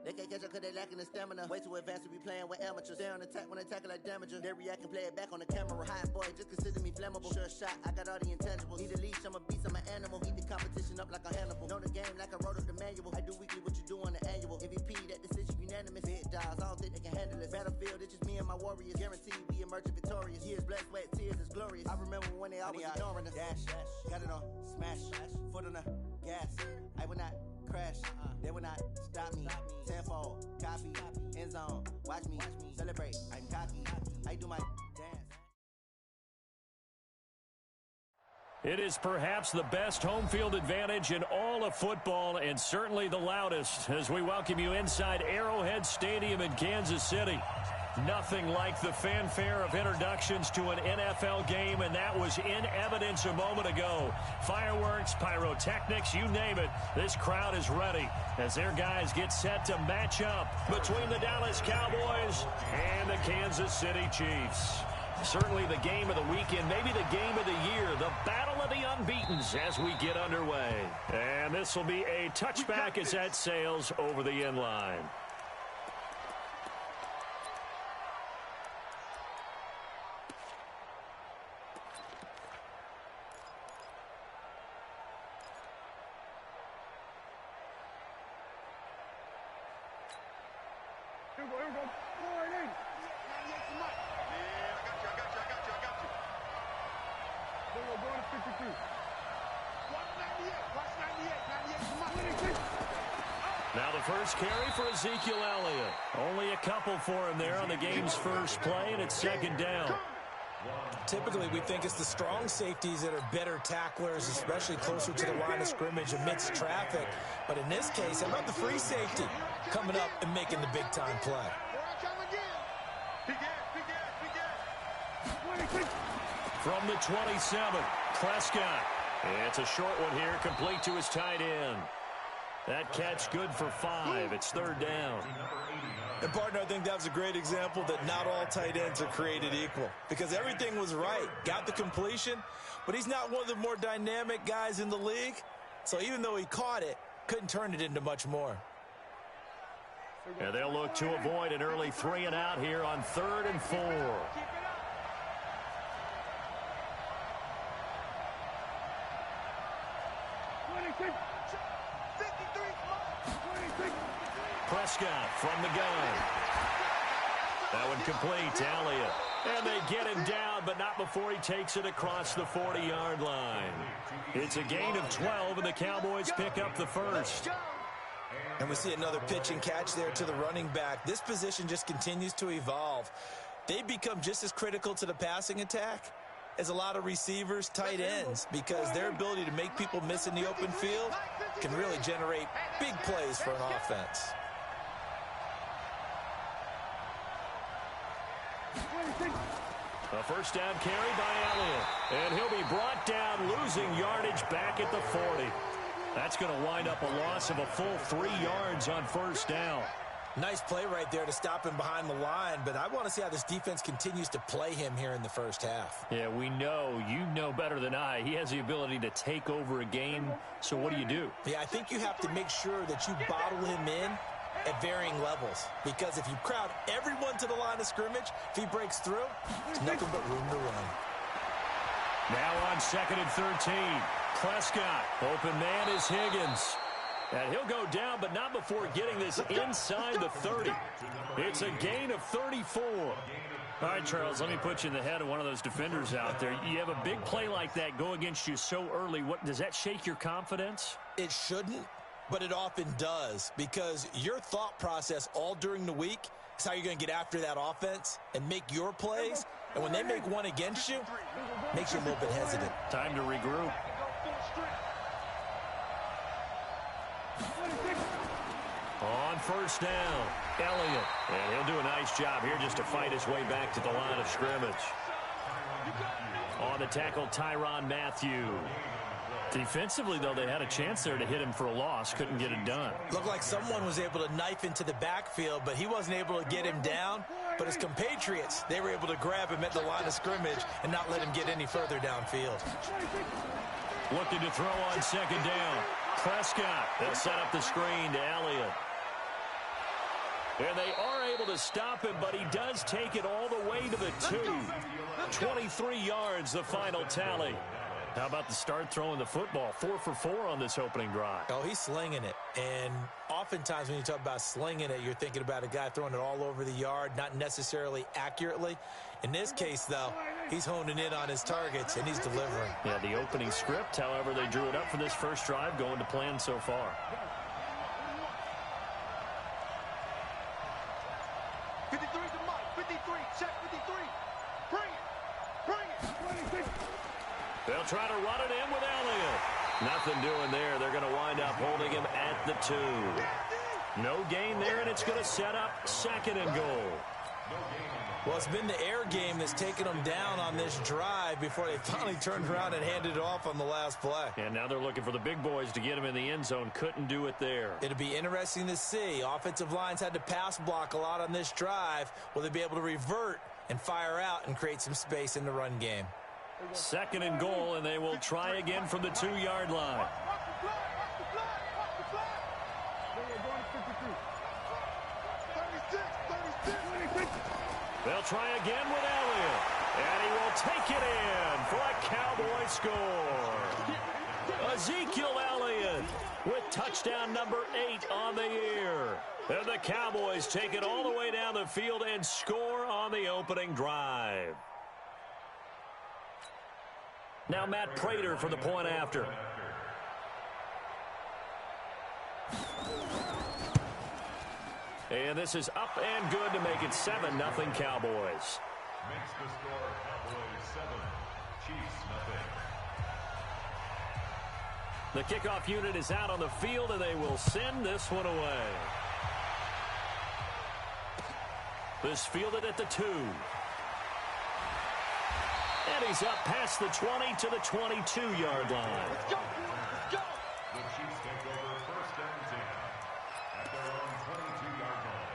They can't catch up cause they lacking the stamina. Way too advanced to be playing with amateurs. They on attack when they tackle like damager. They react and play it back on the camera. Hot boy, just consider me flammable. Sure shot, I got all the intangibles. Need a leash, I'm a beast, I'm an animal. Heat the competition up like a Hannibal. Know the game like I wrote up the manual. I do weekly what you do on the annual. MVP, that decision unanimous. Big dogs, I don't think they can handle it. Battlefield, it's just me and my warriors. Guaranteed we emerging victorious. Years, blood, sweat, tears, it's glorious. I remember when they always ignoring us. Dash, got it on, smash, foot on the gas. I will not crash, they will not stop me. Tenfold, copy, end zone, watch me celebrate. I'm cocky, I do my dance. It is perhaps the best home field advantage in all of football, and certainly the loudest, as we welcome you inside Arrowhead Stadium in Kansas City. Nothing like the fanfare of introductions to an NFL game, and that was in evidence a moment ago. Fireworks, pyrotechnics, you name it, this crowd is ready as their guys get set to match up between the Dallas Cowboys and the Kansas City Chiefs. Certainly the game of the weekend, maybe the game of the year, the battle of the unbeatens as we get underway. And this will be a touchback as that sails over the end line. Here we go. Go right in. 98 to Mike. Yeah, I got you. Go to 52. Watch 98. Watch 98 to Mike. Now the first carry for Ezekiel Elliott. Only a couple for him there on the game's first play, and it's second down. Typically, we think it's the strong safeties that are better tacklers, especially closer to the line of scrimmage amidst traffic. But in this case, how about the free safety coming up and making the big-time play? From the 27, Prescott. It's a short one here, complete to his tight end. That catch good for 5. It's third down. And, partner, I think that was a great example that not all tight ends are created equal, because everything was right. Got the completion, but he's not one of the more dynamic guys in the league. So even though he caught it, couldn't turn it into much more. And they'll look to avoid an early 3 and out here on 3rd and 4. Prescott from the gun. That one complete to Elliott. And they get him down, but not before he takes it across the 40-yard line. It's a gain of 12, and the Cowboys pick up the first. And we see another pitch and catch there to the running back. This position just continues to evolve. They become just as critical to the passing attack as a lot of receivers, tight ends, because their ability to make people miss in the open field can really generate big plays for an offense. A first down carry by Elliott. And he'll be brought down, losing yardage back at the 40. That's going to wind up a loss of a full 3 yards on first down. Nice play right there to stop him behind the line, but I want to see how this defense continues to play him here in the first half. Yeah, we know. You know better than I. He has the ability to take over a game, so what do you do? Yeah, I think you have to make sure that you bottle him in at varying levels, because if you crowd everyone to the line of scrimmage, if he breaks through, there's nothing but room to run. Now on 2nd and 13, Prescott. Open man is Higgins. And he'll go down, but not before getting this inside the 30. It's a gain of 34. All right, Charles, let me put you in the head of one of those defenders out there. You have a big play like that go against you so early. What does that shake your confidence? It shouldn't, but it often does, because your thought process all during the week is how you're going to get after that offense and make your plays. And when they make one against you, it makes you a little bit hesitant. Time to regroup. On first down, Elliott. And he'll do a nice job here just to fight his way back to the line of scrimmage. On the tackle, Tyrann Mathieu. Defensively, though, they had a chance there to hit him for a loss. Couldn't get it done. Looked like someone was able to knife into the backfield, but he wasn't able to get him down. But his compatriots, they were able to grab him at the line of scrimmage and not let him get any further downfield. Looking to throw on second down. Prescott. They'll set up the screen to Elliott. And they are able to stop him, but he does take it all the way to the 2. 23 yards, the final tally. How about the start throwing the football? 4 for 4 on this opening drive. Oh, he's slinging it. And oftentimes when you talk about slinging it, you're thinking about a guy throwing it all over the yard, not necessarily accurately. In this case, though, he's honing in on his targets, and he's delivering. Yeah, the opening script, however, they drew it up for this first drive, going to plan so far. 53 to Mike. 53. Check 53. Bring it. Bring it. They'll try to run it in with Elliott. Nothing doing there. They're going to wind up holding him at the 2. No gain there, and it's going to set up 2nd and goal. Well, it's been the air game that's taken them down on this drive before they finally turned around and handed it off on the last play. And now they're looking for the big boys to get him in the end zone. Couldn't do it there. It'll be interesting to see. Offensive lines had to pass block a lot on this drive. Will they be able to revert and fire out and create some space in the run game? 2nd and goal, and they will try again from the 2-yard line. Watch the flag. Watch the flag. Watch the flag. They're going to 53. 36. 36. They'll try again with Elliott, and he will take it in for a Cowboy score. Ezekiel Elliott with touchdown number 8 on the year. And the Cowboys take it all the way down the field and score on the opening drive. Now Matt Prater for the point after. And this is up and good to make it 7-0 Cowboys. Makes the score Cowboys 7, Chiefs nothing. The kickoff unit is out on the field, and they will send this one away. This fielded at the 2. And he's up past the 20 to the 22-yard line. Let's go. Let's go. The Chiefs take over 1st and 10 at their own 22-yard line.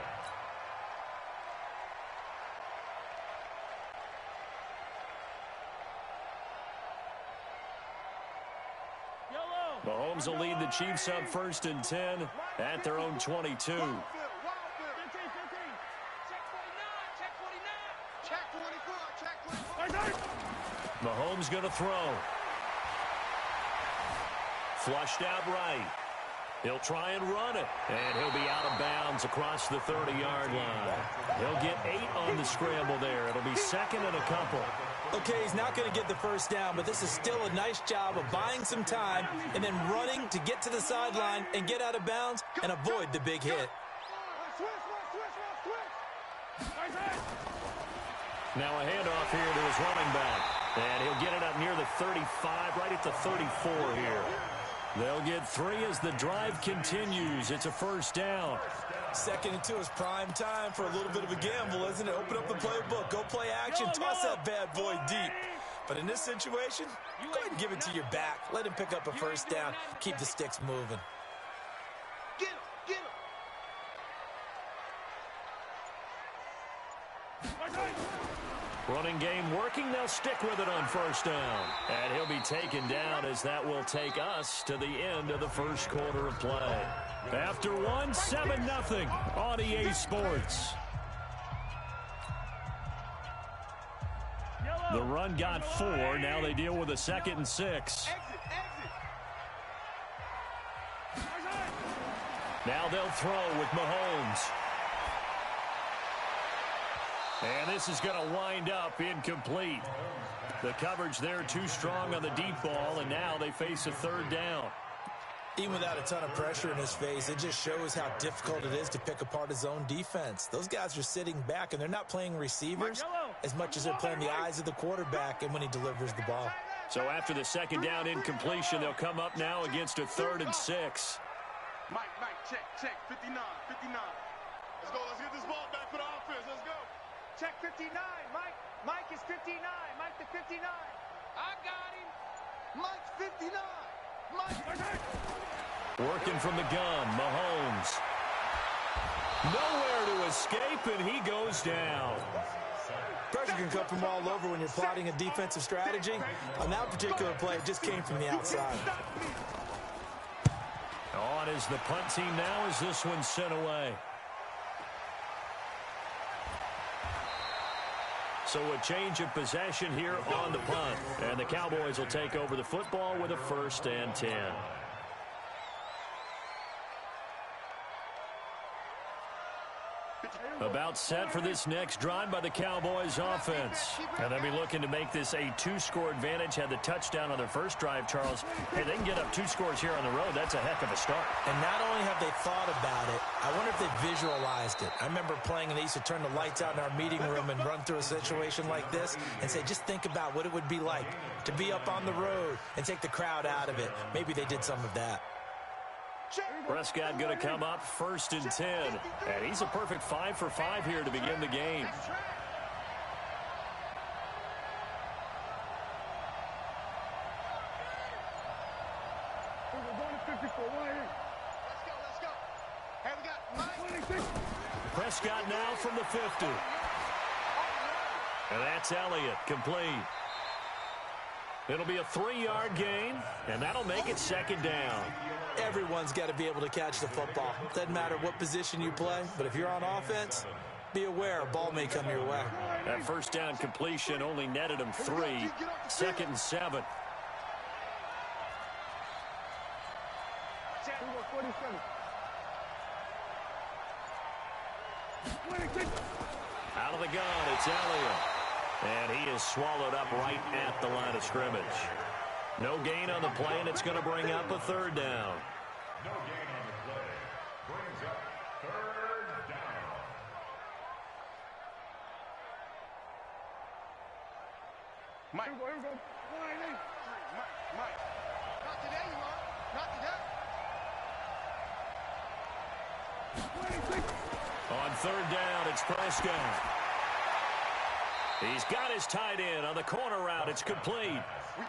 Mahomes will lead the Chiefs up 1st and 10 at their own 22. Check 49. Check 24. Check 24. Mahomes going to throw. Flushed out right. He'll try and run it. And he'll be out of bounds across the 30-yard line. He'll get 8 on the scramble there. It'll be 2nd and a couple. Okay, he's not going to get the first down, but this is still a nice job of buying some time and then running to get to the sideline and get out of bounds and avoid the big hit. Switch. Now a handoff here to his running back. And he'll get it up near the 35, right at the 34 here. They'll get 3 as the drive continues. It's a 1st down. 2nd and 2 is prime time for a little bit of a gamble, isn't it? Open up the playbook, go play action, toss that bad boy deep. But in this situation, go ahead and give it to your back. Let him pick up a 1st down. Keep the sticks moving. Get him. Running game working. They'll stick with it on 1st down. And he'll be taken down as that will take us to the end of the 1st quarter of play. After 1, 7-0 on EA Sports. The run got 4. Now they deal with a 2nd and 6. Now they'll throw with Mahomes. And this is going to wind up incomplete. The coverage there too strong on the deep ball, and now they face a 3rd down. Even without a ton of pressure in his face, it just shows how difficult it is to pick apart his own defense. Those guys are sitting back, and they're not playing receivers as much as they're playing the eyes of the quarterback and when he delivers the ball. So after the 2nd down incompletion, they'll come up now against a 3rd and 6. Mike, check. 59. Let's go. Let's get this ball back for the offense. Let's go. Check 59. Mike is 59. Mike the 59. I got him. Mike's 59. Working from the gun, Mahomes. Nowhere to escape, and he goes down. Pressure can come from all over when you're plotting a defensive strategy. On that particular play, it just came from the outside. On is the punt team now as this one's sent away. So a change of possession here on the punt. And the Cowboys will take over the football with a 1st and 10. About set for this next drive by the Cowboys offense. And they'll be looking to make this a 2-score advantage. Had the touchdown on their first drive, Charles. Hey, they can get up 2 scores here on the road. That's a heck of a start. And not only have they thought about it, I wonder if they visualized it. I remember playing and they used to turn the lights out in our meeting room and run through a situation like this and say, just think about what it would be like to be up on the road and take the crowd out of it. Maybe they did some of that. Prescott going to come up 1st and 10. And he's a perfect 5 for 5 here to begin the game. Prescott now from the 50. And that's Elliott, complete. It'll be a 3-yard gain, and that'll make it 2nd down. Everyone's got to be able to catch the football. Doesn't matter what position you play, but if you're on offense, be aware a ball may come your way. That 1st down completion only netted him 3. 2nd and 7. Out of the gun, it's Elliott. And he is swallowed up right at the line of scrimmage. No gain on the play, and it's going to bring up a 3rd down. No gain on the play. Brings up 3rd down. Mike. Here we go. Mike. Not today, you are. Not today. On 3rd down, it's Prescott. He's got his tight end on the corner route. It's complete.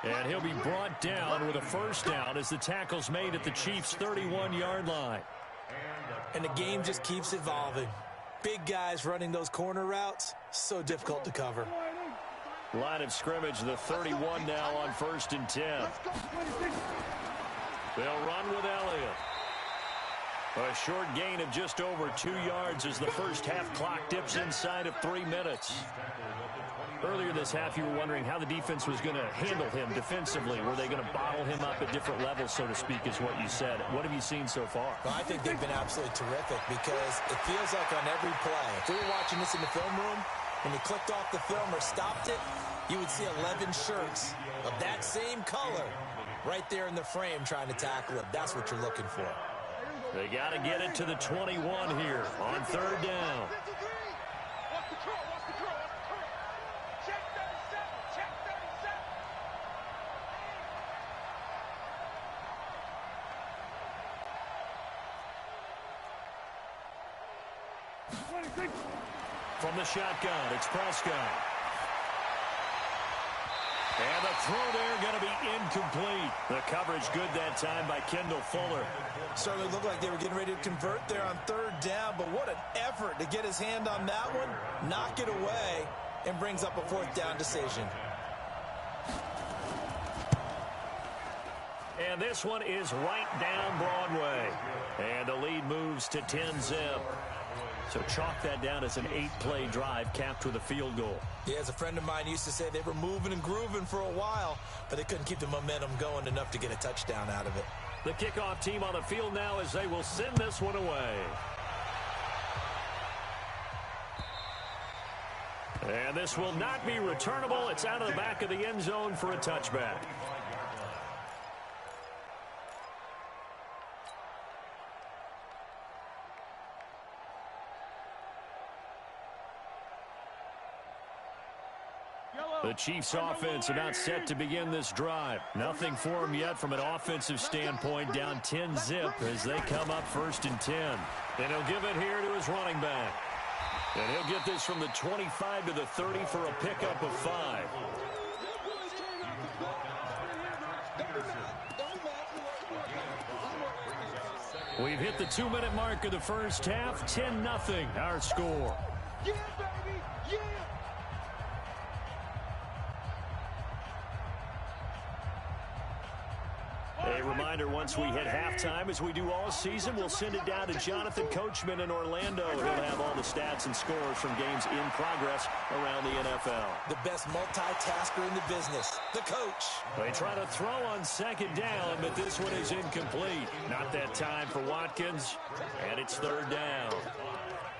And he'll be brought down with a 1st down as the tackle's made at the Chiefs' 31-yard line. And the game just keeps evolving. Big guys running those corner routes, so difficult to cover. Line of scrimmage, the 31 now on 1st and 10. They'll run with Elliott. A short gain of just over 2 yards as the first half clock dips inside of 3 minutes. Earlier this half, you were wondering how the defense was going to handle him defensively. Were they going to bottle him up at different levels, so to speak, is what you said. What have you seen so far? Well, I think they've been absolutely terrific because it feels like on every play, if we were watching this in the film room, when you clicked off the film or stopped it, you would see 11 shirts of that same color right there in the frame trying to tackle it. That's what you're looking for. They got to get it to the 21 here on 3rd down. From the shotgun, it's Prescott. And the throw there going to be incomplete. The coverage good that time by Kendall Fuller. Certainly looked like they were getting ready to convert there on 3rd down, but what an effort to get his hand on that one, knock it away, and brings up a 4th down decision. And this one is right down Broadway. And the lead moves to 10-zip. So chalk that down as an 8-play drive capped with a field goal. Yeah, as a friend of mine used to say, they were moving and grooving for a while, but they couldn't keep the momentum going enough to get a touchdown out of it. The kickoff team on the field now as they will send this one away. And this will not be returnable. It's out of the back of the end zone for a touchback. The Chiefs offense about set to begin this drive. Nothing for them yet from an offensive standpoint, down 10-zip as they come up 1st and 10. And he'll give it here to his running back. And he'll get this from the 25 to the 30 for a pickup of 5. We've hit the 2-minute mark of the first half. 10-0 our score. Yeah, baby! Yeah! A reminder, once we hit halftime, as we do all season, we'll send it down to Jonathan Coachman in Orlando. He'll have all the stats and scores from games in progress around the NFL. The best multitasker in the business, the coach. They try to throw on second down, but this one is incomplete. Not that time for Watkins, and it's third down.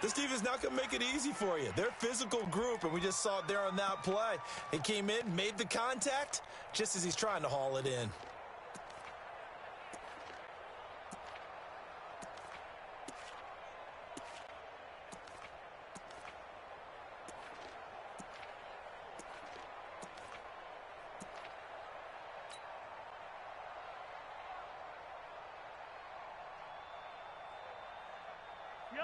This team is not going to make it easy for you. They're a physical group, and we just saw it there on that play. He came in, made the contact, just as he's trying to haul it in.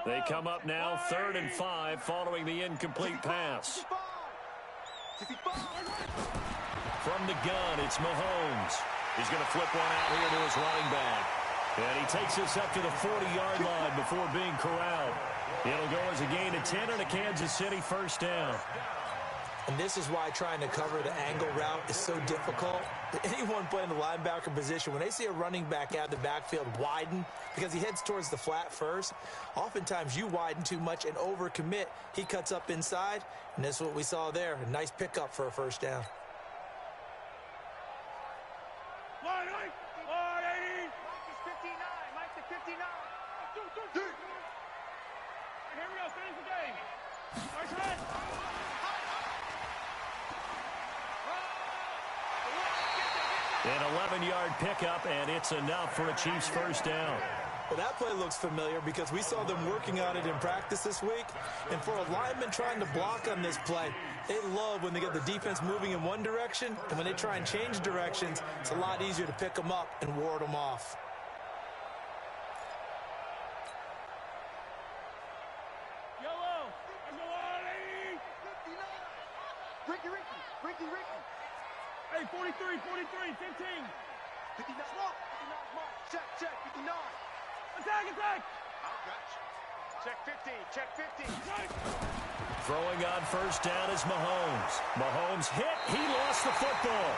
They come up now 3rd and 5 following the incomplete pass. From the gun, it's Mahomes. He's going to flip one out here to his running back. And he takes this up to the 40-yard line before being corralled. It'll go as a gain of 10 and a Kansas City first down. And this is why trying to cover the angle route is so difficult. Anyone playing the linebacker position, when they see a running back out of the backfield widen because he heads towards the flat first, oftentimes you widen too much and overcommit. He cuts up inside, and that's what we saw there. A nice pickup for a first down. Line 80. Mike is 59. Mike to 59. Here we go. Finish the game. Nice hit. An 11-yard pickup, and it's enough for a Chiefs first down. Well, that play looks familiar because we saw them working on it in practice this week. And for a lineman trying to block on this play, they love when they get the defense moving in one direction. And when they try and change directions, it's a lot easier to pick them up and ward them off. Yellow. Ricky. Hey, 43, 15. 59. Check, 59. Attack. I got you. Check 15. Throwing on first down is Mahomes. Mahomes hit. He lost the football.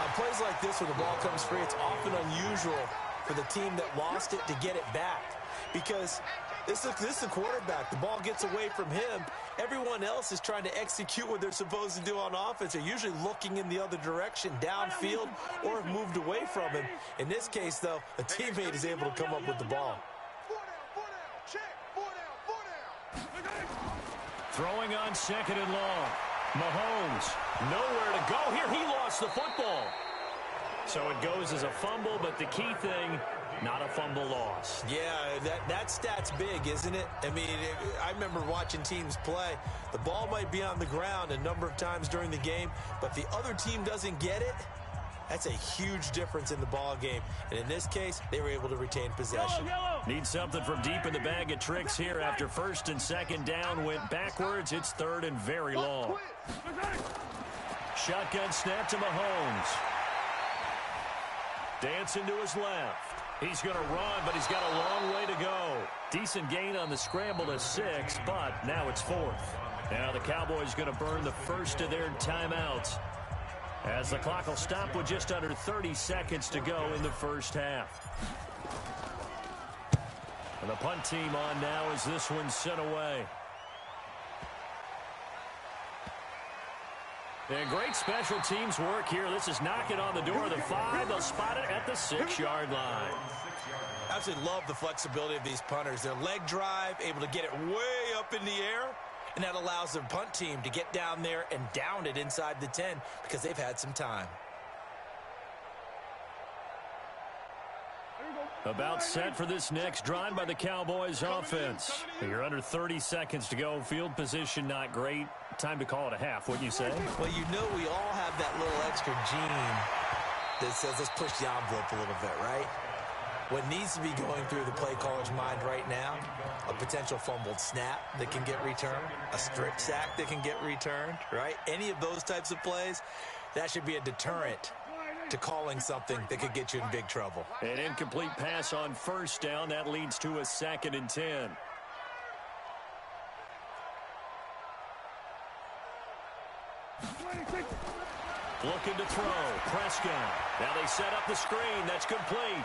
On plays like this where the ball comes free, it's often unusual for the team that lost it to get it back. Because this is the quarterback. The ball gets away from him. Everyone else is trying to execute what they're supposed to do on offense. They're usually looking in the other direction, downfield, or have moved away from him. In this case, though, a teammate is able to come up with the ball. 4 down. Check. 4 down. Throwing on second and long. Mahomes, nowhere to go here. He lost the football. So it goes as a fumble, but the key thing, not a fumble loss. Yeah, that stat's big, isn't it? I mean, I remember watching teams play. The ball might be on the ground a number of times during the game, but the other team doesn't get it. That's a huge difference in the ball game. And in this case, they were able to retain possession. Need something from deep in the bag of tricks here after first and second down went backwards. It's third and very long. Shotgun snap to Mahomes. Dancing to his left. He's going to run, but he's got a long way to go. Decent gain on the scramble to 6, but now it's 4th. Now the Cowboys going to burn the first of their timeouts, as the clock will stop with just under 30 seconds to go in the first half. And the punt team on now as this one's sent away. And great special teams work here. This is knocking on the door of the 5. They'll spot it at the 6-yard line. I absolutely love the flexibility of these punters. Their leg drive, able to get it way up in the air, and that allows their punt team to get down there and down it inside the 10 because they've had some time. About set for this next drive by the Cowboys offense. You're under 30 seconds to go. Field position not great. Time to call it a half, wouldn't you say? Well, you know we all have that little extra gene that says let's push the envelope a little bit, right? What needs to be going through the play caller's mind right now, a potential fumbled snap that can get returned, a strip sack that can get returned, right? Any of those types of plays, that should be a deterrent to calling something that could get you in big trouble. An incomplete pass on first down. That leads to a 2nd and 10. Looking to throw. Prescott. Now they set up the screen. That's complete.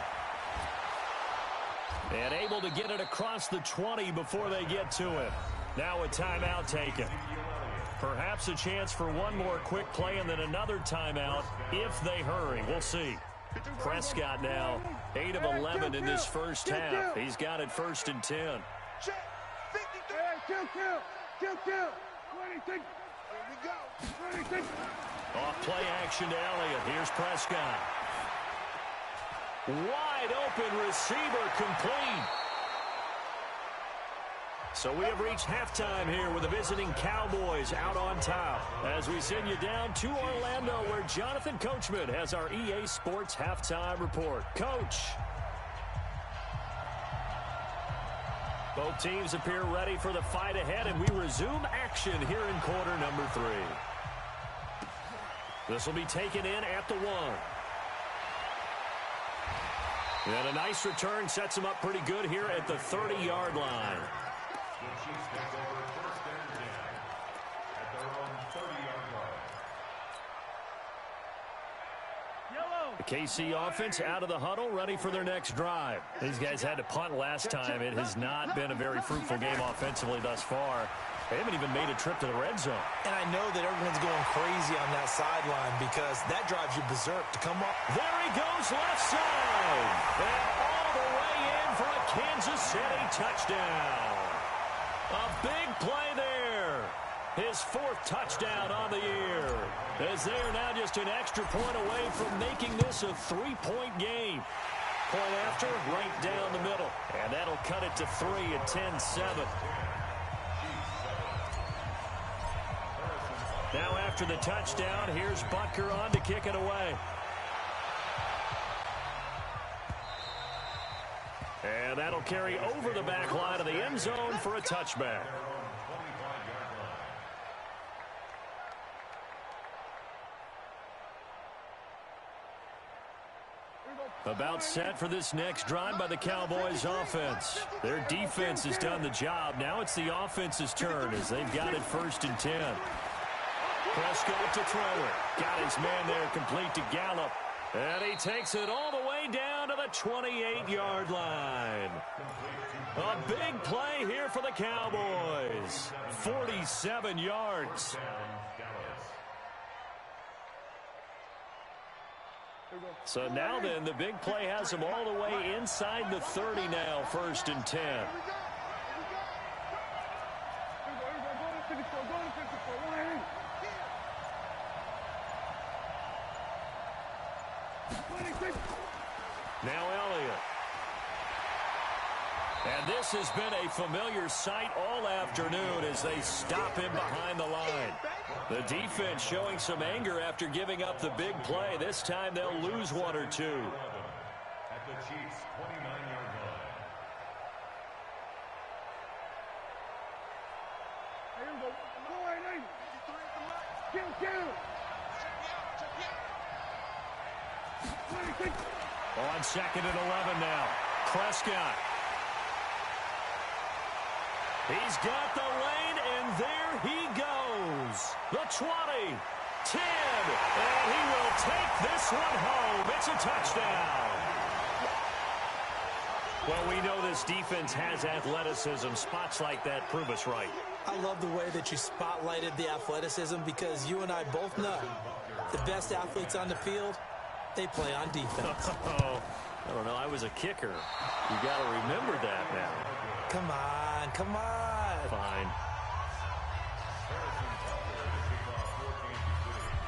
And able to get it across the 20 before they get to it. Now a timeout taken. Perhaps a chance for one more quick play and then another timeout if they hurry. We'll see. Prescott now 8 of 11 in this first half. He's got it 1st and 10. Check. 53. Kill. 26. Here we go. 26. Off play action to Elliott. Here's Prescott. Wide open receiver complete. So we have reached halftime here with the visiting Cowboys out on top. As we send you down to Orlando, where Jonathan Coachman has our EA Sports halftime report. Coach. Both teams appear ready for the fight ahead, and we resume action here in quarter number 3. This will be taken in at the 1. And a nice return sets him up pretty good here at the 30-yard line. The Chiefs take over 1st and 10 at their own 30-yard line. The KC offense out of the huddle, ready for their next drive. These guys had to punt last time. It has not been a very fruitful game offensively thus far. They haven't even made a trip to the red zone. And I know that everyone's going crazy on that sideline because that drives you berserk to come up. There he goes left side. And all the way in for a Kansas City touchdown. A big play there. His 4th touchdown on the year. As they are now just an extra point away from making this a 3-point game. Point after, right down the middle. And that'll cut it to 3 at 10-7. Now after the touchdown, here's Butker on to kick it away. And that'll carry over the back line of the end zone for a touchback. About set for this next drive by the Cowboys offense. Their defense has done the job. Now it's the offense's turn as they've got it 1st and 10. Prescott to throw it. Got his man there complete to Gallup. And he takes it all the way down to the 28-yard line. A big play here for the Cowboys. 47 yards. So now then, the big play has him all the way inside the 30 now, 1st and 10. Now Elliott. And this has been a familiar sight all afternoon as they stop him behind the line. The defense showing some anger after giving up the big play. This time they'll lose 1 or 2. At the Chiefs' 29-yard line. On 2nd and 11 now. Prescott. He's got the lane, and there he goes. The 20, 10, and he will take this one home. It's a touchdown. Well, we know this defense has athleticism. Spots like that prove us right. I love the way that you spotlighted the athleticism because you and I both know the best athletes on the field, they play on defense. Oh, I don't know. I was a kicker. You got to remember that now. Come on, come on. Fine.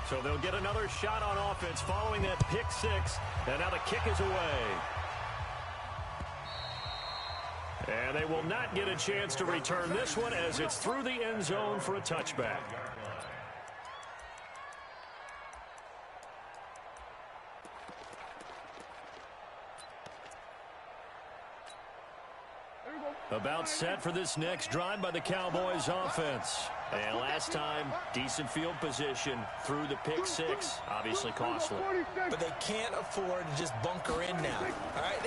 So they'll get another shot on offense following that pick 6. And now the kick is away. And they will not get a chance to return this one as it's through the end zone for a touchback. About set for this next drive by the Cowboys offense. And last time, decent field position through the pick 6. Obviously costly. But they can't afford to just bunker in now. All right,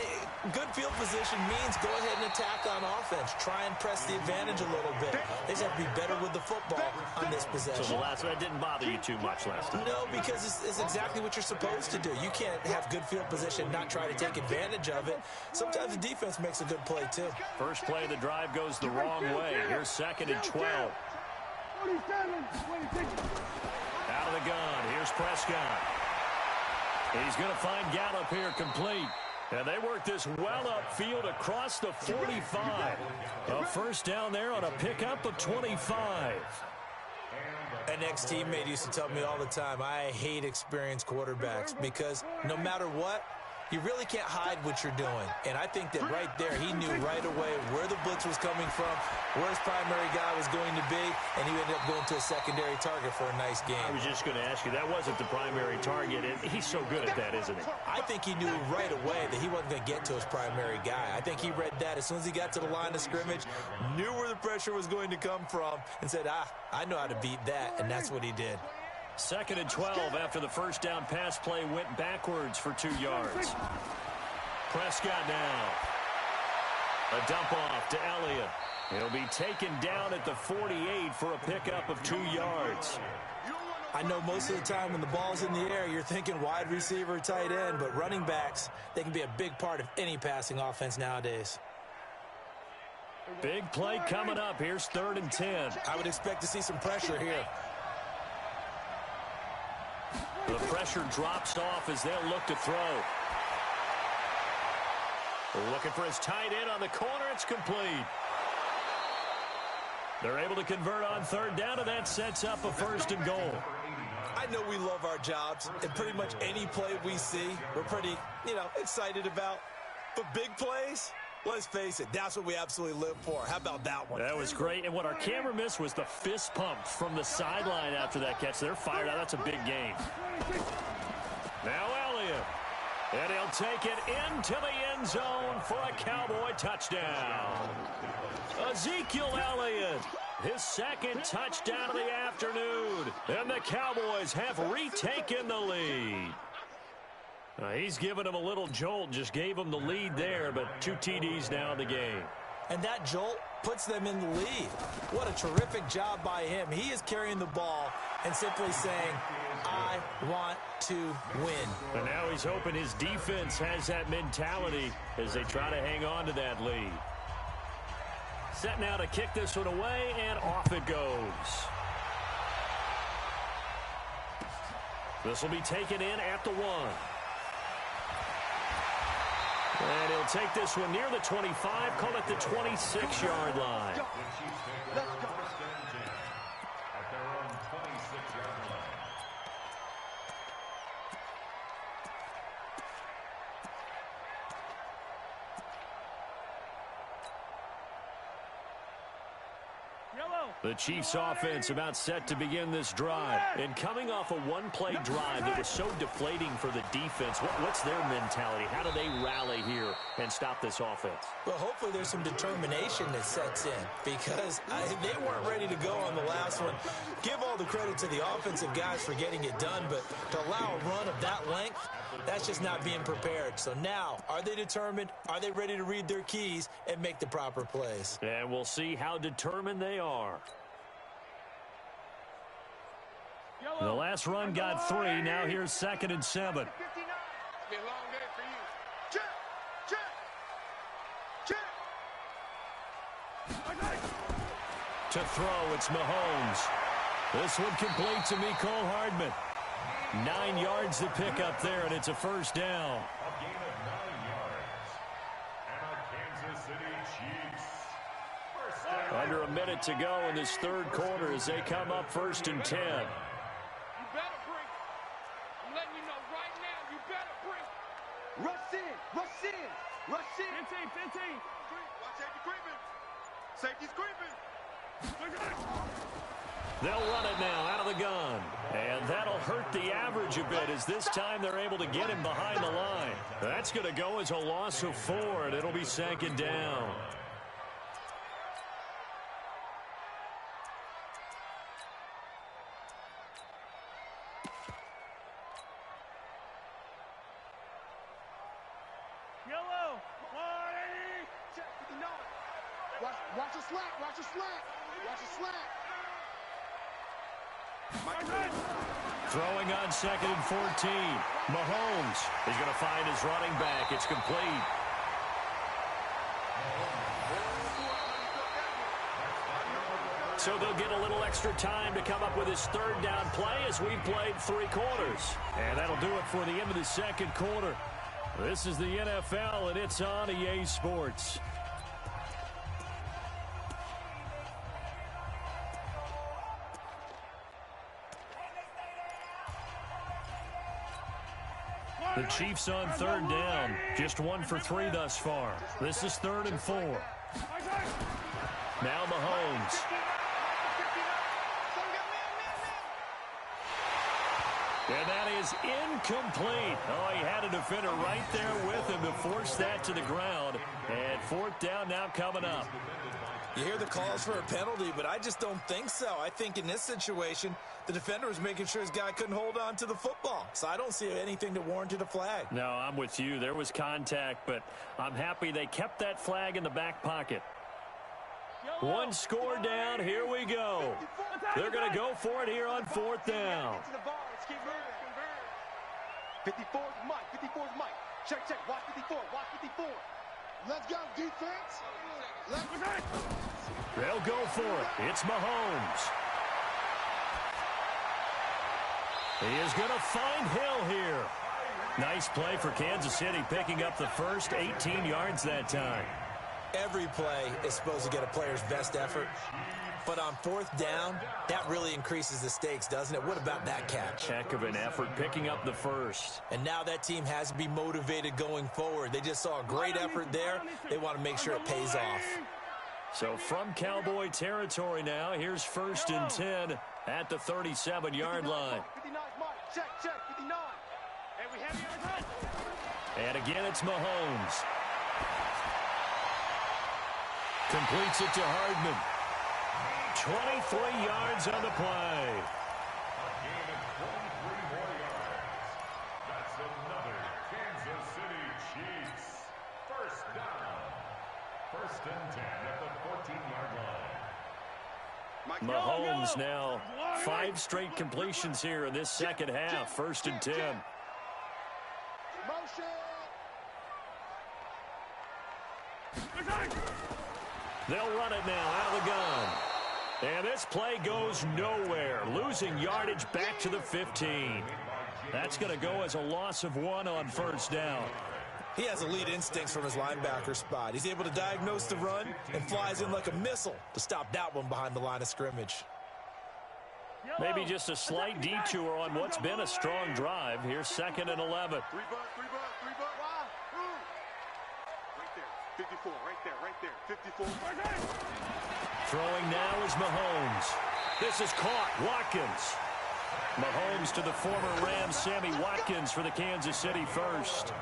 good field position means go ahead and attack on offense. Try and press the advantage a little bit. They just have to be better with the football on this possession. So the last one, that didn't bother you too much last time? No, because it's exactly what you're supposed to do. You can't have good field position and not try to take advantage of it. Sometimes the defense makes a good play, too. First play of the drive goes the wrong way. Here's 2nd and 12. Out of the gun. Here's Prescott. He's going to find Gallup here complete. And they work this well upfield across the 45. A first down there on a pickup of 25. An ex-teammate used to tell me all the time, I hate experienced quarterbacks because no matter what, you really can't hide what you're doing. And I think that right there, he knew right away where the blitz was coming from, where his primary guy was going to be, and he ended up going to a secondary target for a nice game. I was just going to ask you, that wasn't the primary target, and he's so good at that, isn't he? I think he knew right away that he wasn't going to get to his primary guy. I think he read that as soon as he got to the line of scrimmage, knew where the pressure was going to come from, and said, I know how to beat that, and that's what he did. 2nd and 12 after the first down pass play went backwards for 2 yards. Prescott now. A dump off to Elliott. He'll be taken down at the 48 for a pickup of 2 yards. I know most of the time when the ball's in the air, you're thinking wide receiver, tight end, but running backs, they can be a big part of any passing offense nowadays. Big play coming up. Here's 3rd and 10. I would expect to see some pressure here. The pressure drops off as they'll look to throw. Looking for his tight end on the corner. It's complete. They're able to convert on 3rd down, and that sets up a 1st and goal. I know we love our jobs, and pretty much any play we see, we're pretty, excited about. But big plays, let's face it, that's what we absolutely live for. How about that one? That was great, and what our camera missed was the fist pump from the sideline after that catch. They're fired out. That's a big game. Now Elliott, and he'll take it into the end zone for a Cowboy touchdown. Ezekiel Elliott, his 2nd touchdown of the afternoon, and the Cowboys have retaken the lead. He's given him a little jolt, just gave him the lead there, but 2 TDs now in the game. And that jolt puts them in the lead. What a terrific job by him. He is carrying the ball and simply saying, I want to win. And now he's hoping his defense has that mentality as they try to hang on to that lead. Set now to kick this one away, and off it goes. This will be taken in at the 1. And he'll take this one near the 25, call it the 26-yard line. Let's go. At their own 26-yard line. The Chiefs offense about set to begin this drive. And coming off a one-play drive that was so deflating for the defense, what's their mentality? How do they rally here and stop this offense? Well, hopefully there's some determination that sets in because they weren't ready to go on the last one. Give all the credit to the offensive guys for getting it done, but to allow a run of that length, that's just not being prepared. So now, are they determined? Are they ready to read their keys and make the proper plays? And we'll see how determined they are. The last run got 3. Now here's 2nd and 7. It's been a long day for you. Check, check, check. To throw, it's Mahomes. This one complete to Mecole Hardman. 9 yards to pick up there, and it's a first down. A gain of 9 yards. And a Kansas City Chiefs. First down. Under a minute to go in this 3rd quarter as they come up 1st and 10. You better bring. I'm letting you know right now, you better bring. Rush in, rush in, rush in. 15. Watch safety creeping. Safety's creeping. They'll run it now out of the gun. And that'll hurt the average a bit as this time they're able to get him behind the line. That's going to go as a loss of 4, and it'll be 2nd down. Watch your slack, watch your slack. Watch Throwing on 2nd and 14. Mahomes is going to find his running back. It's complete. So they'll get a little extra time to come up with his 3rd down play as we've played 3 quarters. And that'll do it for the end of the 2nd quarter. This is the NFL, and it's on EA Sports. The Chiefs on 3rd down. Just 1 for 3 thus far. This is 3rd and 4. Now Mahomes. And that is incomplete. Oh, he had a defender right there with him to force that to the ground. And 4th down now coming up. You hear the calls for a penalty, but I just don't think so. I think in this situation, the defender was making sure his guy couldn't hold on to the football. So I don't see anything to warrant a flag. No, I'm with you. There was contact, but I'm happy they kept that flag in the back pocket. 1 score down. Here we go. They're going to go for it here on 4th down. 54 is Mike. 54 is Mike. Check. Watch 54. Watch 54. Let's go, defense. They'll go for it. It's Mahomes. He is going to find Hill here. Nice play for Kansas City, picking up the first 18 yards that time. Every play is supposed to get a player's best effort. But on 4th down, that really increases the stakes, doesn't it? What about that catch? Heck of an effort picking up the first. And now that team has to be motivated going forward. They just saw a great effort there. They want to make sure it pays off. So from Cowboy territory now, here's 1st and 10 at the 37-yard line. 59 Mike. Check. 59. And we have the And again, it's Mahomes. Completes it to Hardman. 23 yards on the play. A gain of 23 more yards. That's another Kansas City Chiefs. 1st down. 1st and 10 at the 14-yard line. Mahomes now 5 straight completions here in this second half. 1st and 10. They'll run it now out of the gun. And this play goes nowhere. Losing yardage back to the 15. That's going to go as a loss of 1 on 1st down. He has elite instincts from his linebacker spot. He's able to diagnose the run and flies in like a missile to stop that one behind the line of scrimmage. Maybe just a slight detour on what's been a strong drive. Here's 2nd and 11. 3 bucks. Right there. 54, right there. 54. Throwing now is Mahomes. This is caught. Watkins. Mahomes to the former Rams, Sammy Watkins for the Kansas City first.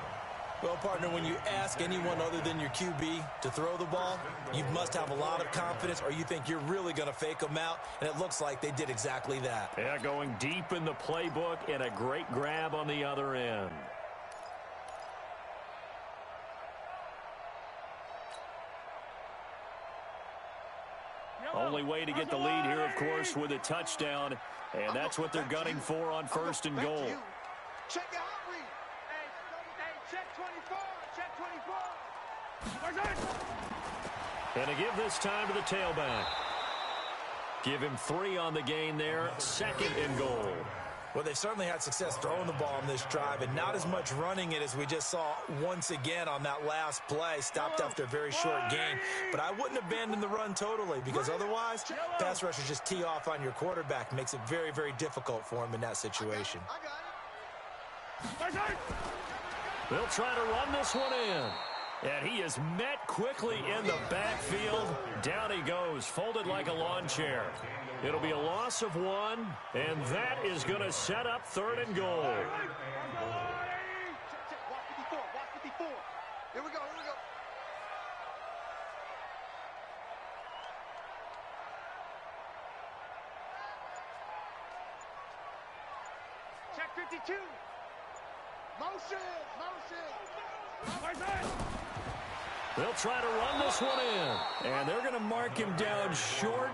Well, partner, when you ask anyone other than your QB to throw the ball, you must have a lot of confidence or you think you're really going to fake them out, and it looks like they did exactly that. Yeah, going deep in the playbook and a great grab on the other end. Only way to get the lead here, of course, with a touchdown, and that's what they're gunning for on 1st and goal. Check your hot read. Hey, check 24. Check 24. And to give this time to the tailback. Give him 3 on the gain there. 2nd and goal. Well, they've certainly had success throwing the ball on this drive and not as much running it as we just saw once again on that last play. Stopped after a very short gain. But I wouldn't abandon the run totally because otherwise, pass rushers just tee off on your quarterback. Makes it very, very difficult for him in that situation. They'll try to run this one in. And he is met quickly in the backfield. Down he goes, folded like a lawn chair. It'll be a loss of 1, and that is going to set up 3rd and goal. Check. Watch 54. Watch 54. Here we go. Check 52. Motion. They'll try to run this one in, and they're going to mark him down short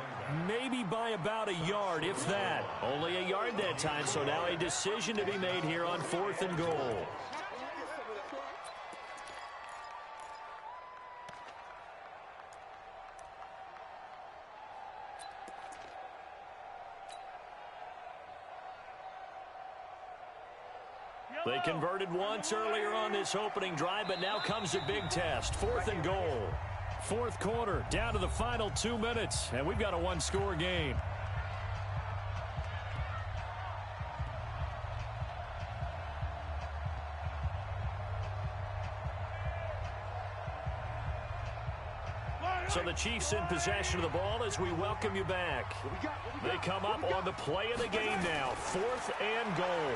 Maybe by about a yard, if that. Only a yard that time, so now a decision to be made here on 4th and goal. They converted once earlier on this opening drive, but now comes a big test. 4th and goal. 4th quarter, down to the final 2 minutes, and we've got a one-score game. So the Chiefs in possession of the ball as we welcome you back. They come up on the play of the game now. 4th and goal.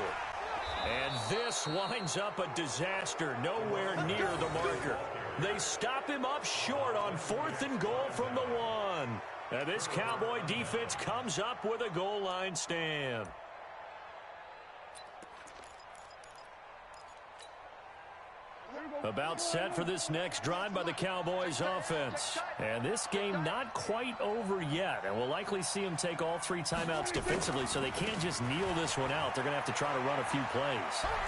And this winds up a disaster, nowhere near the marker. They stop him up short on 4th and goal from the 1. And this Cowboy defense comes up with a goal line stand. About set for this next drive by the Cowboys offense. And this game not quite over yet. And we'll likely see them take all 3 timeouts defensively, so they can't just kneel this one out. They're going to have to try to run a few plays.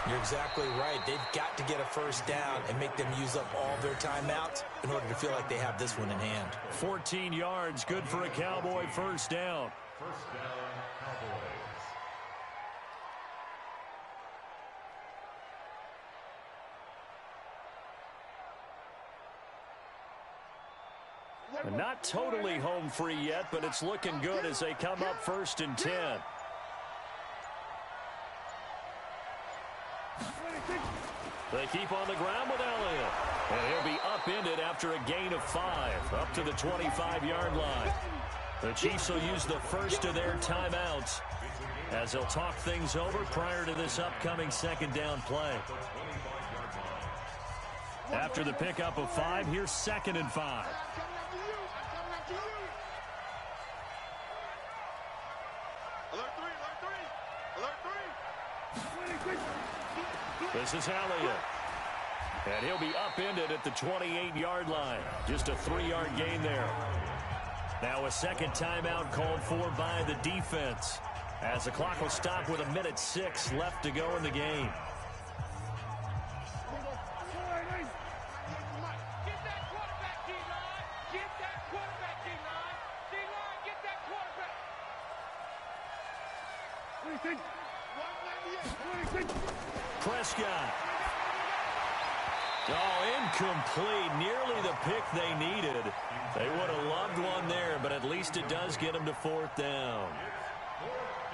You're exactly right. They've got to get a first down and make them use up all their timeouts in order to feel like they have this one in hand. 14 yards, good for a Cowboy first down. First down, Cowboys. Not totally home free yet, but it's looking good as they come up 1st and 10. They keep on the ground with Elliott. And he'll be upended after a gain of 5, up to the 25-yard line. The Chiefs will use the first of their timeouts as they'll talk things over prior to this upcoming 2nd down play. After the pickup of 5, here's 2nd and 5. This is Elliott. And he'll be upended at the 28-yard line. Just a 3-yard gain there. Now a 2nd timeout called for by the defense, as the clock will stop with 1:06 left to go in the game. Prescott. Oh, incomplete. Nearly the pick they needed. They would have loved one there, but at least it does get them to 4th down.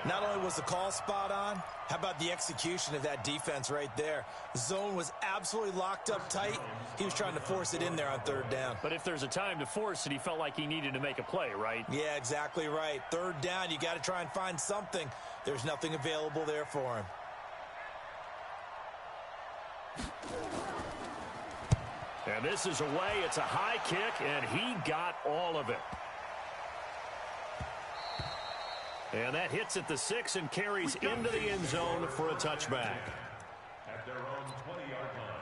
Not only was the call spot on, how about the execution of that defense right there? The zone was absolutely locked up tight. He was trying to force it in there on 3rd down. But if there's a time to force it, he felt like he needed to make a play, right? Yeah, exactly right. 3rd down, you got to try and find something. There's nothing available there for him. And this is away. It's a high kick, and he got all of it. And that hits at the 6 and carries into the end zone for a touchback. At their own 20-yard line.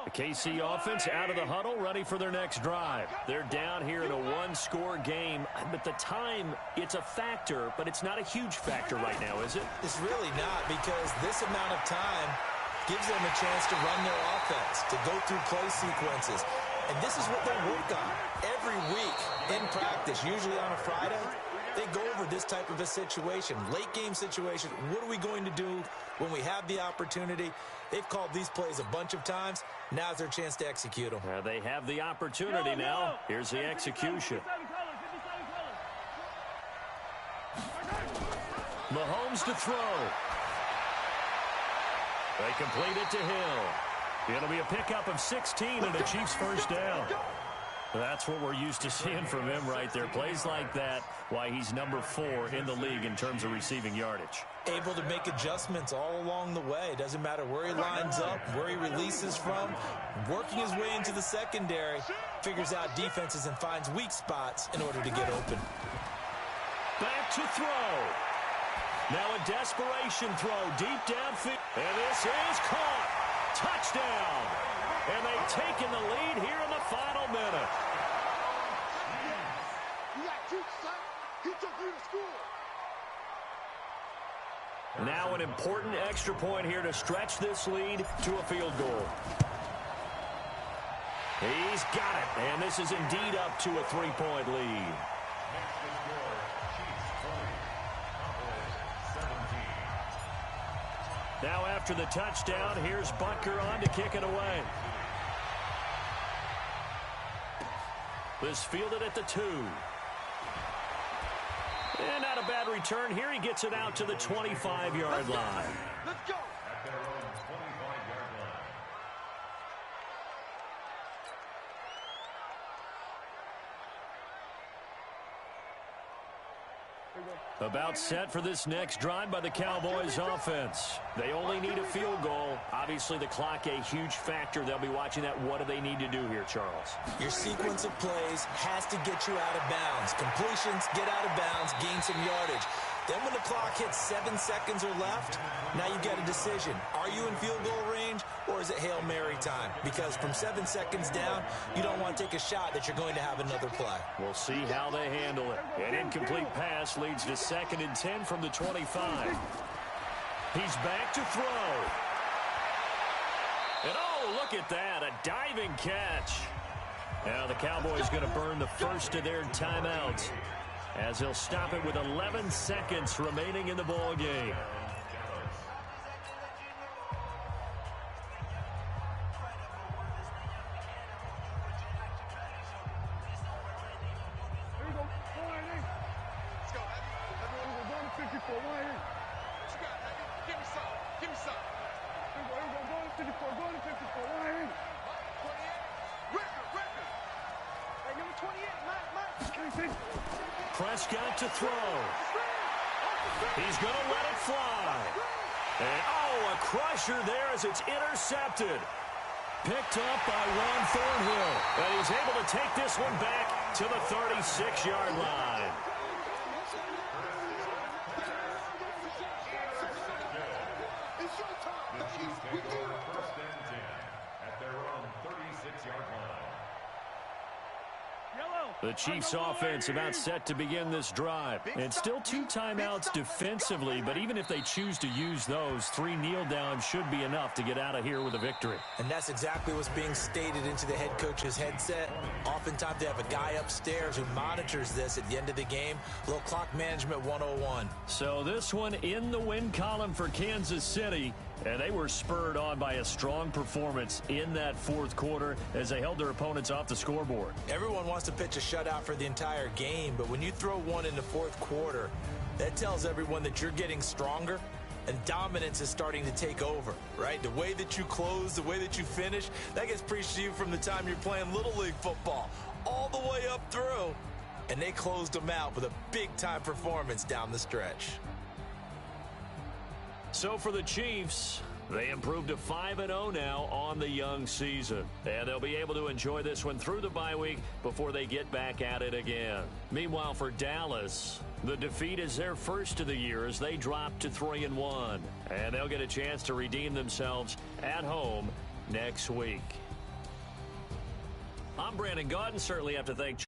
The KC offense out of the huddle, ready for their next drive. They're down here in a one-score game, but the time, it's a factor, but it's not a huge factor right now, is it? It's really not, because this amount of time gives them a chance to run their offense, to go through play sequences. And this is what they work on every week in practice, usually on a Friday. They go over this type of a situation, late game situation. What are we going to do when we have the opportunity? They've called these plays a bunch of times. Now's their chance to execute them. They have the opportunity now. Here's the execution. Mahomes to throw. They complete it to Hill. It'll be a pickup of 16 and a Chiefs first down. That's what we're used to seeing from him right there. Plays like that, why he's number 4 in the league in terms of receiving yardage. Able to make adjustments all along the way. Doesn't matter where he lines up, where he releases from. Working his way into the secondary, figures out defenses and finds weak spots in order to get open. Back to throw. Now a desperation throw deep downfield. And this is caught. Touchdown. And they've taken the lead here in the final minute. You got juice, son. He took you to school. Now an important extra point here to stretch this lead to a field goal. He's got it, and this is indeed up to a 3-point lead. Now after the touchdown, here's Butker on to kick it away. This fielded at the 2. And not a bad return here. He gets it out to the 25-yard line. Let's go. At their own 25-yard line. About set for this next drive by the Cowboys offense. They only need a field goal. Obviously, the clock a huge factor. They'll be watching that. What do they need to do here, Charles? Your sequence of plays has to get you out of bounds. Completions, get out of bounds, gain some yardage. Then when the clock hits 7 seconds or left, now you get a decision. Are you in field goal range, or is it Hail Mary time? Because from 7 seconds down, you don't want to take a shot that you're going to have another play. We'll see how they handle it. An incomplete pass leads to 2nd and 10 from the 25. He's back to throw. And oh, look at that, a diving catch. Now the Cowboys going to burn the first of their timeouts, as he'll stop it with 11 seconds remaining in the ball game. Here we go. Go ahead, in. Let's go, Abby. We're going to 54. Go ahead, in. What you got, Abby? Give me some. Give me some. Here we go. Go to 54. Go to 54. Go ahead, in. 28. Record. Hey, number 28. Mike. Can't take it. Prescott to throw. He's going to let it fly. And, oh, a crusher there as it's intercepted. Picked up by Ron Thornhill. And he's able to take this one back to the 36-yard line. It's your time. The Chiefs take over 1st and 10 at their own 36-yard line. The Chiefs offense about set to begin this drive. And still 2 timeouts defensively, but even if they choose to use those, 3 kneel downs should be enough to get out of here with a victory. And that's exactly what's being stated into the head coach's headset. Oftentimes they have a guy upstairs who monitors this at the end of the game. A little clock management 101. So this one in the win column for Kansas City. And they were spurred on by a strong performance in that 4th quarter as they held their opponents off the scoreboard. Everyone wants to pitch a shutout for the entire game, but when you throw one in the 4th quarter, that tells everyone that you're getting stronger and dominance is starting to take over, right? The way that you close, the way that you finish, that gets preached to you from the time you're playing Little League football all the way up through. And they closed them out with a big-time performance down the stretch. So for the Chiefs, they improved to 5-0 now on the young season. And they'll be able to enjoy this one through the bye week before they get back at it again. Meanwhile, for Dallas, the defeat is their first of the year as they drop to 3-1. And they'll get a chance to redeem themselves at home next week. I'm Brandon Gaudin. Certainly have to thank